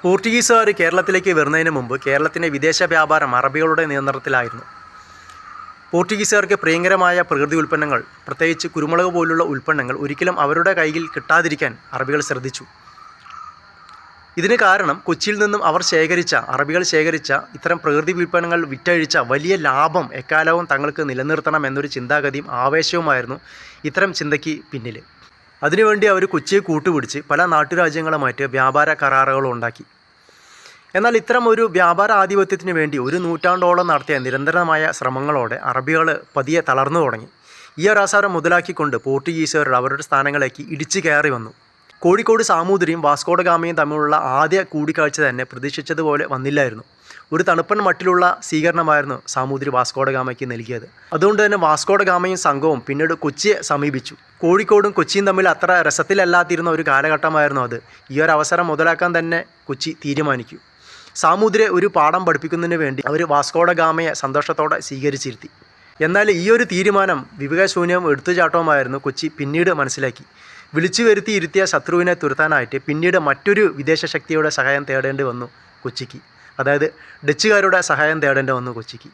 പോർച്ചുഗീസുകാർ കേരളത്തിലേക്ക് വരുന്നതിന് മുമ്പ് കേരളത്തിൻ്റെ വിദേശ വ്യാപാരം അറബികളുടെ നിയന്ത്രണത്തിലായിരുന്നു. പോർച്ചുഗീസുകാർക്ക് പ്രിയങ്കരമായ പ്രകൃതി ഉൽപ്പന്നങ്ങൾ, പ്രത്യേകിച്ച് കുരുമുളക് പോലുള്ള ഉൽപ്പന്നങ്ങൾ ഒരിക്കലും അവരുടെ കയ്യിൽ കിട്ടാതിരിക്കാൻ അറബികൾ ശ്രദ്ധിച്ചു. ഇതിന് കാരണം കൊച്ചിയിൽ നിന്നും അറബികൾ ശേഖരിച്ച ഇത്തരം പ്രകൃതി ഉൽപ്പന്നങ്ങൾ വിറ്റഴിച്ച വലിയ ലാഭം എക്കാലവും തങ്ങൾക്ക് നിലനിർത്തണം എന്നൊരു ചിന്താഗതിയും ആവേശവുമായിരുന്നു ഇത്തരം ചിന്തയ്ക്ക് പിന്നിൽ. അതിനുവേണ്ടി അവർ കൊച്ചിയെ കൂട്ടുപിടിച്ച് പല നാട്ടുരാജ്യങ്ങളുമായിട്ട് വ്യാപാര കരാറുകൾ ഉണ്ടാക്കി. എന്നാൽ ഇത്തരം ഒരു വ്യാപാര ആധിപത്യത്തിന് വേണ്ടി ഒരു നൂറ്റാണ്ടോളം നടത്തിയ നിരന്തരമായ ശ്രമങ്ങളോടെ അറബികൾ പതിയെ തളർന്നു തുടങ്ങി. ഈ ഒരു അവസരം മുതലാക്കിക്കൊണ്ട് പോർച്ചുഗീസുകാർ അവരുടെ സ്ഥാനങ്ങളിലേക്ക് ഇടിച്ചു കയറി വന്നു. കോഴിക്കോട് സാമൂതിരിയും വാസ്കോഡ ഗാമയും തമ്മിലുള്ള ആദ്യ കൂടിക്കാഴ്ച തന്നെ പ്രതീക്ഷിച്ചതുപോലെ വന്നില്ലായിരുന്നു. ഒരു തണുപ്പൻ മട്ടിലുള്ള സ്വീകരണമായിരുന്നു സാമൂതിരി വാസ്കോഡ ഗാമയ്ക്ക് നൽകിയത്. അതുകൊണ്ട് തന്നെ വാസ്കോഡ ഗാമയും സംഘവും പിന്നീട് കൊച്ചിയെ സമീപിച്ചു. കോഴിക്കോടും കൊച്ചിയും തമ്മിൽ അത്ര രസത്തിലല്ലാത്തിരുന്ന ഒരു കാലഘട്ടമായിരുന്നു അത്. ഈ ഒരു അവസരം മുതലാക്കാൻ തന്നെ കൊച്ചി തീരുമാനിച്ചു. സാമൂതിരെ ഒരു പാഠം പഠിപ്പിക്കുന്നതിന് വേണ്ടി അവർ വാസ്കോഡ ഗാമയെ സന്തോഷത്തോടെ സ്വീകരിച്ചിരുത്തി. എന്നാൽ ഈ ഒരു തീരുമാനം വിവേകശൂന്യവും എടുത്തുചാട്ടവുമായിരുന്നു കൊച്ചി പിന്നീട് മനസ്സിലാക്കി. വിളിച്ചു വരുത്തി ഇരുത്തിയ ശത്രുവിനെ തുരത്താനായിട്ട് പിന്നീട് മറ്റൊരു വിദേശ ശക്തിയുടെ സഹായം തേടേണ്ടി വന്നു കൊച്ചിക്ക്. അതായത് ഡച്ചുകാരുടെ സഹായം തേടേണ്ടി വന്നു കൊച്ചിക്ക്.